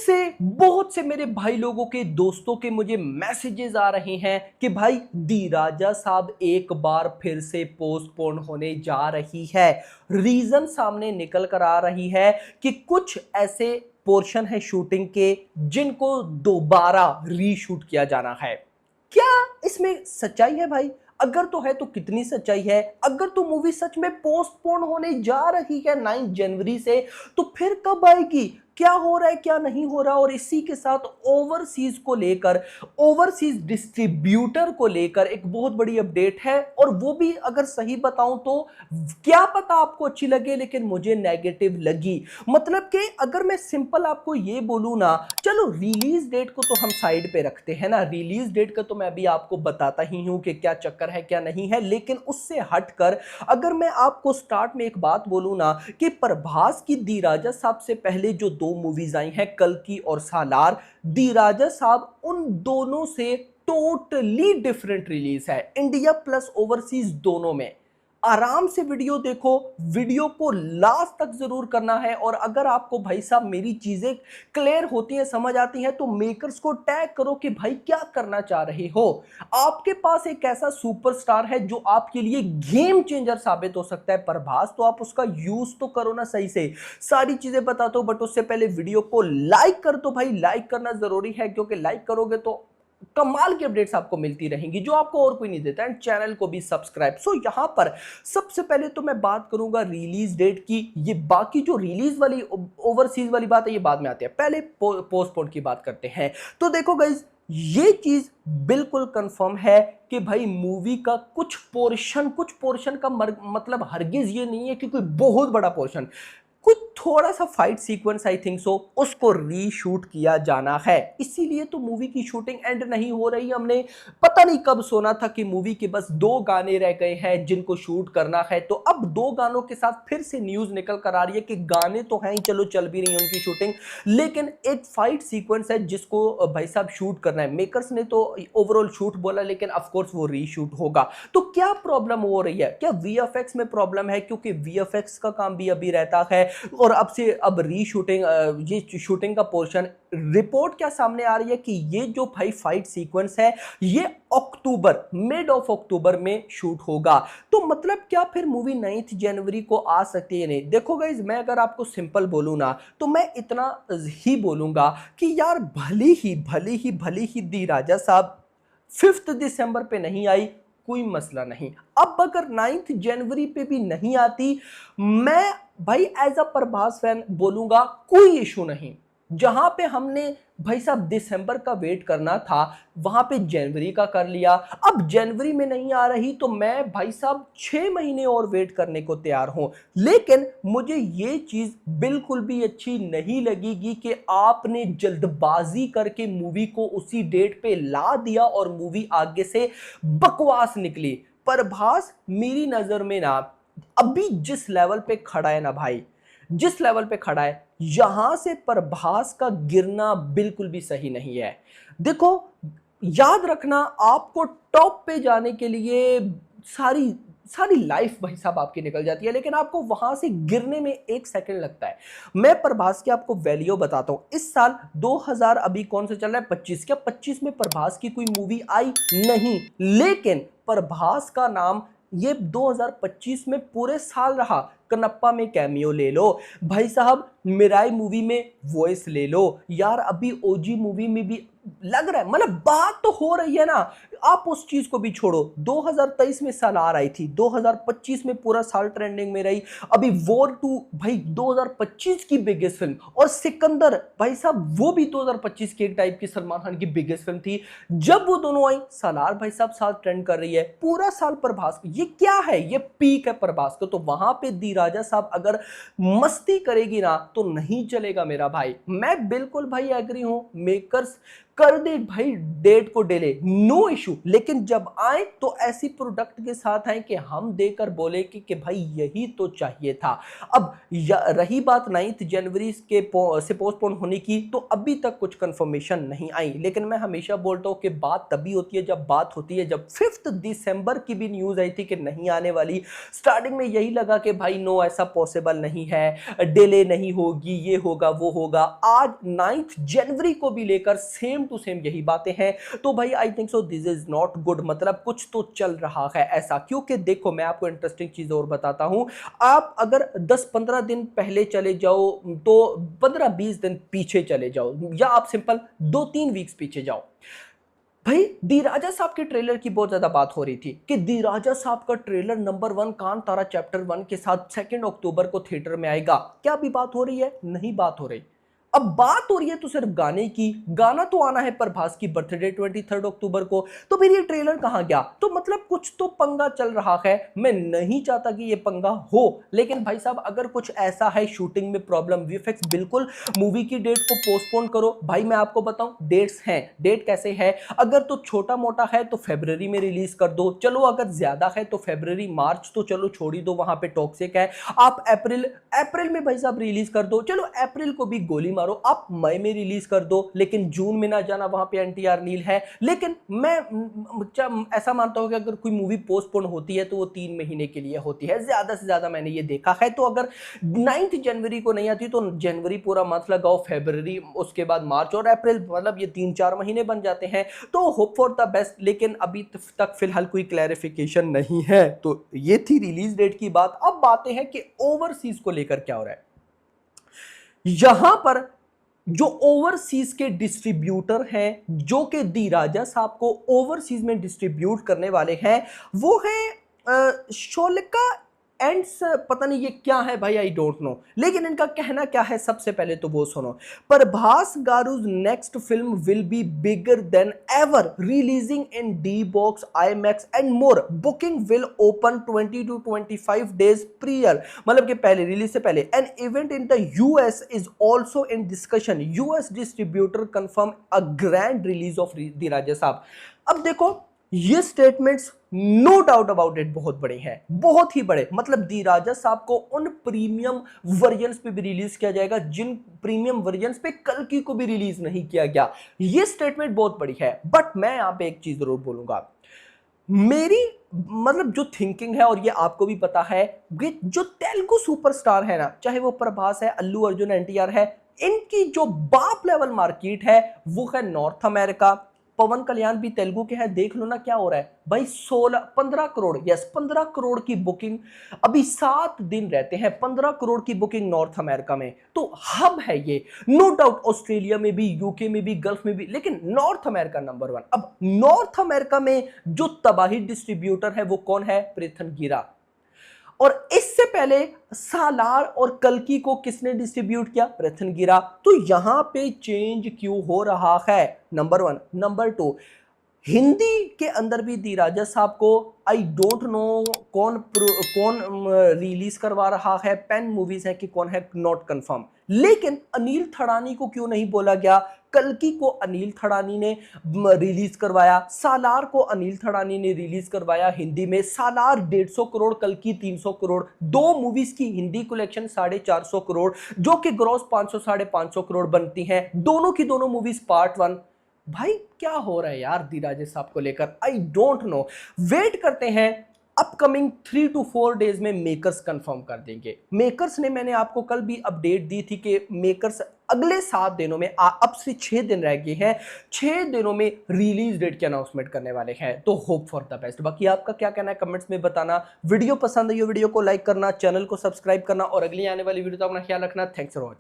से बहुत से मेरे भाई लोगों के दोस्तों के मुझे मैसेजेस आ रहे हैं कि भाई दी राजा साहब एक बार फिर से पोस्टपोन होने जा रही है। रीजन सामने निकल कर आ रही है कि कुछ ऐसे पोर्शन है शूटिंग के जिनको दोबारा रीशूट किया जाना है। क्या इसमें सच्चाई है भाई? अगर तो है तो कितनी सच्चाई है? अगर तो मूवी सच में पोस्टपोन होने जा रही है 9 जनवरी से, तो फिर कब आएगी? क्या हो रहा है, क्या नहीं हो रहा? और इसी के साथ ओवरसीज को लेकर, ओवरसीज डिस्ट्रीब्यूटर को लेकर एक बहुत बड़ी अपडेट है, और वो भी अगर सही बताऊं तो क्या पता आपको अच्छी लगे, लेकिन मुझे नेगेटिव लगी। मतलब कि अगर मैं सिंपल आपको ये बोलूं ना, चलो रिलीज डेट को तो हम साइड पे रखते हैं ना, रिलीज डेट का तो मैं अभी आपको बताता ही हूं कि क्या चक्कर है क्या नहीं है, लेकिन उससे हटकर अगर मैं आपको स्टार्ट में एक बात बोलूं ना कि प्रभास की दी राजा साहब से पहले जो दो मूवीज आई हैं, कल की और सालार, दी राजा साहब उन दोनों से टोटली डिफरेंट रिलीज है, इंडिया प्लस ओवरसीज दोनों में। आराम से वीडियो देखो, वीडियो को लास्ट तक जरूर करना है, और अगर आपको भाई साहब मेरी चीजें क्लियर होती हैं, समझ आती हैं, तो मेकर्स को टैग करो कि भाई क्या करना चाह रहे हो। आपके पास एक ऐसा सुपरस्टार है जो आपके लिए गेम चेंजर साबित हो सकता है, प्रभास, तो आप उसका यूज तो करो ना सही से। सारी चीजें बताता हूं, बट उससे पहले वीडियो को लाइक कर दो भाई, लाइक करना जरूरी है, क्योंकि लाइक करोगे तो कमाल की अपडेट्स आपको मिलती रहेंगी जो आपको और कोई नहीं देता, एंड चैनल को भी सब्सक्राइब। सो यहां पर सबसे पहले तो मैं बात करूंगा रिलीज डेट की। ये बाकी जो रिलीज वाली ओवरसीज वाली बात है ये बाद में आती है, पहले पोस्टपोन की बात करते हैं। तो देखो गाइज, ये चीज बिल्कुल कंफर्म है कि भाई मूवी का कुछ पोर्शन का मतलब हरगिज ये नहीं है कि कोई बहुत बड़ा पोर्शन, कुछ थोड़ा सा fight sequence I think so उसको रीशूट किया जाना है। इसीलिए तो मूवी की शूटिंग एंड नहीं हो रही। हमने पता नहीं कब सुना था कि मूवी के बस 2 गाने रह गए हैं जिनको शूट करना है, तो अब 2 गानों के साथ फिर से न्यूज निकल कर आ रही है कि गाने तो हैं ही, चलो चल भी रही है उनकी शूटिंग, लेकिन एक फाइट सीक्वेंस है जिसको भाई साहब शूट करना है। मेकर्स ने तो ओवरऑल शूट बोला, लेकिन ऑफकोर्स वो रीशूट होगा। तो क्या प्रॉब्लम हो रही है? क्या वीएफएक्स में प्रॉब्लम है? क्योंकि वीएफएक्स का काम भी अभी रहता है, और अब रीशूटिंग, ये शूटिंग का पोर्शन, रिपोर्ट क्या सामने आ रही है कि ये जो भाई फाइट सीक्वेंस है ये अक्टूबर, मिड ऑफ अक्टूबर में शूट होगा। तो मतलब क्या फिर मूवी 9 जनवरी को आ सकती है? नहीं। देखो गाइज, मैं अगर आपको सिंपल बोलूं ना तो मैं इतना ही बोलूंगा कि यार भली ही दी राजा साहब 5 दिसंबर पे नहीं आई, कोई मसला नहीं। अब अगर 9 जनवरी पे भी नहीं आती, मैं भाई एज अ प्रभास फैन बोलूंगा कोई इशू नहीं। जहां पे हमने भाई साहब दिसंबर का वेट करना था, वहां पे जनवरी का कर लिया। अब जनवरी में नहीं आ रही तो मैं भाई साहब 6 महीने और वेट करने को तैयार हूं। लेकिन मुझे ये चीज बिल्कुल भी अच्छी नहीं लगेगी कि आपने जल्दबाजी करके मूवी को उसी डेट पे ला दिया और मूवी आगे से बकवास निकली। प्रभास मेरी नजर में ना अभी जिस लेवल पे खड़ा है ना भाई, जिस लेवल पे खड़ा है, यहां से प्रभास का गिरना बिल्कुल भी सही नहीं है। देखो, याद रखना, आपको टॉप पे जाने के लिए सारी सारी लाइफ भाई साहब आपकी निकल जाती है, लेकिन आपको वहां से गिरने में 1 सेकंड लगता है। मैं प्रभास की आपको वैल्यू बताता हूं। इस साल 2000 अभी कौन सा चल रहा है, 25, क्या 25 में प्रभास की कोई मूवी आई? नहीं। लेकिन प्रभास का नाम ये 2025 में पूरे साल रहा। कनप्पा में कैमियो ले लो भाई साहब, मिराई मूवी में वॉइस ले लो यार, अभी ओजी मूवी में भी लग रहा है, मतलब बात तो हो रही है ना। आप उस चीज को भी छोड़ो, 2023 में सालार आई थी, 2025 में पूरा साल ट्रेंडिंग में रही। अभी वॉर 2 भाई 2025 की बिगेस्ट फिल्म, और सिकंदर भाई साहब वो भी 2025 के एक टाइप की सलमान खान की बिगेस्ट फिल्म थी। जब वो दोनों आई, सालार भाई साहब साथ ट्रेंड कर रही है पूरा साल। प्रभास, ये क्या है? ये पीक है प्रभास का। तो वहां पे दी राजा साहब अगर मस्ती करेगी ना तो नहीं चलेगा मेरा भाई। मैं बिल्कुल भाई एग्री हूं, मेकर्स कर दे भाई डेट को डिले, नो इशू, लेकिन जब आए तो ऐसी प्रोडक्ट के साथ आए कि हम देकर बोले कि भाई यही तो चाहिए था। अब रही बात 9 जनवरी के से पोस्टपोन होने की, तो अभी तक कुछ कंफर्मेशन नहीं आई, लेकिन मैं हमेशा बोलता हूं कि बात तभी होती है जब बात होती है। जब 5 दिसंबर की भी न्यूज आई थी कि नहीं आने वाली, स्टार्टिंग में यही लगा कि भाई नो ऐसा पॉसिबल नहीं है, डिले नहीं होगी, ये होगा वो होगा। आज 9 जनवरी को भी लेकर सेम टू सेम यही बातें हैं। तो भाई I think so this is not good, मतलब कुछ तो चल रहा है ऐसा। क्योंकि देखो मैं आपको इंटरेस्टिंग चीज और बताता हूं, आप अगर 10-15 दिन पहले चले जाओ, तो 15-20 दिन पीछे चले जाओ, या आप सिंपल 2-3 वीक्स पीछे जाओ, भाई दी राजा साहब के ट्रेलर की बहुत ज्यादा बात हो रही थी कि दी राजा साहब का ट्रेलर नंबर 1 कांतारा चैप्टर 1 के साथ 2 अक्टूबर को थिएटर में आएगा। क्या अभी बात हो रही है? नहीं बात हो रही। अब बात हो रही है तो सिर्फ गाने की, गाना तो आना है प्रभास की बर्थडे 23 अक्टूबर को, तो फिर ये ट्रेलर कहां गया? तो मतलब कुछ तो पंगा चल रहा है। मैं नहीं चाहता कि ये पंगा हो, लेकिन भाई साहब अगर कुछ ऐसा है, शूटिंग में प्रॉब्लम, वीएफएक्स, बिल्कुल मूवी की डेट को पोस्टपोन करो। भाई मैं आपको बताऊं डेट्स हैं, डेट कैसे है, अगर तो छोटा मोटा है तो फरवरी में रिलीज कर दो, चलो अगर ज्यादा है तो फरवरी मार्च तो चलो छोड़ ही दो, वहां पे टॉक्सिक है। आप अप्रैल में भाई साहब रिलीज कर दो, चलो अप्रैल को भी गोली मारो, आप मई में रिलीज कर दो, लेकिन जून में ना जाना, वहां पे एनटीआर नील है। लेकिन मैं ऐसा मानता हूं कि अगर कोई मूवी पोस्टपोन होती है तो वो 3 महीने के लिए होती है, ज्यादा से ज्यादा मैंने ये देखा है। तो अगर 9 जनवरी को नहीं आती तो जनवरी पूरा मंथ लगाओ, फरवरी, उसके बाद मार्च और अप्रैल, मतलब ये 3-4 महीने बन जाते हैं। तो होप फॉर द बेस्ट, लेकिन अभी तक फिलहाल कोई क्लैरिफिकेशन नहीं है। तो ये थी रिलीज डेट की बात। अब बातें हैं कि ओवरसीज को लेकर क्या हो रहा है। यहां पर जो ओवरसीज के डिस्ट्रीब्यूटर हैं, जो कि दी राजा साहब को ओवरसीज में डिस्ट्रीब्यूट करने वाले हैं, वो है शोलिका एंड पता नहीं ये क्या है भाई, आई डोंट नो, लेकिन इनका कहना क्या है सबसे पहले तो वो सुनो। प्रभास गारूज next film will be bigger than ever, releasing in D box, IMAX and more, booking will open 20 to 25 days prior, मतलब कि पहले रिलीज से पहले। An event in the US is also in discussion, US distributor confirm a grand release of the Raja Saab. अब देखो ये statements no doubt about it बहुत बड़े हैं, बहुत ही बड़े। मतलब दी राजा साहब को उन प्रीमियम वर्जन्स पे भी रिलीज किया जाएगा जिन प्रीमियम वर्जन्स पे कल्कि को भी रिलीज नहीं किया गया। ये स्टेटमेंट बहुत बड़ी है। बट मैं यहां पे एक चीज जरूर बोलूंगा, मेरी मतलब जो थिंकिंग है, और ये आपको भी पता है, जो तेलुगु सुपरस्टार है ना, चाहे वो प्रभास है, अल्लू अर्जुन, एनटीआर है, इनकी जो बाप लेवल मार्केट है वो है नॉर्थ अमेरिका। पवन कल्याण भी तेलुगु के हैं, देख लो ना क्या हो रहा है भाई, 15 करोड़, यस 15 करोड़ की बुकिंग, अभी 7 दिन रहते हैं, 15 करोड़ की बुकिंग नॉर्थ अमेरिका में। तो हब है ये, नो डाउट ऑस्ट्रेलिया में भी, यूके में भी, गल्फ में भी, लेकिन नॉर्थ अमेरिका नंबर 1। अब नॉर्थ अमेरिका में जो तबाही डिस्ट्रीब्यूटर है वो कौन है? पृथन गिरा। और इससे पहले सालार और कल्कि को किसने डिस्ट्रीब्यूट किया? पृथन गिरा। तो यहां पे चेंज क्यों हो रहा है? नंबर 1। नंबर 2, हिंदी के अंदर भी दी राजा साहब को आई डोंट नो कौन रिलीज करवा रहा है, पेन मूवीज है कि कौन है, नॉट कंफर्म। लेकिन अनिल थड़ानी को क्यों नहीं बोला गया? कल्कि को अनिल थड़ानी ने रिलीज करवाया, सालार को अनिल थड़ानी ने रिलीज करवाया हिंदी में। सालार 150 करोड़, कल्कि 300 करोड़, दो मूवीज की हिंदी कलेक्शन 450 करोड़, जो कि ग्रॉस 500-550 करोड़ बनती हैं, दोनों की दोनों मूवीज पार्ट 1। भाई क्या हो रहा है यार दी राजा साहब को लेकर? आई डोंट नो, वेट करते हैं। अपकमिंग 3 to 4 डेज में मेकर्स कंफर्म कर देंगे। मेकर्स ने, मैंने आपको कल भी अपडेट दी थी कि मेकर्स अगले 7 दिनों में, अब से 6 दिन रह गए हैं, 6 दिनों में रिलीज डेट की अनाउंसमेंट करने वाले हैं। तो होप फॉर द बेस्ट। बाकी आपका क्या कहना है कमेंट्स में बताना। वीडियो पसंद आई हो वीडियो को लाइक करना, चैनल को सब्सक्राइब करना, और अगली आने वाली वीडियो तो अपना ख्याल रखना। Thanks for watching.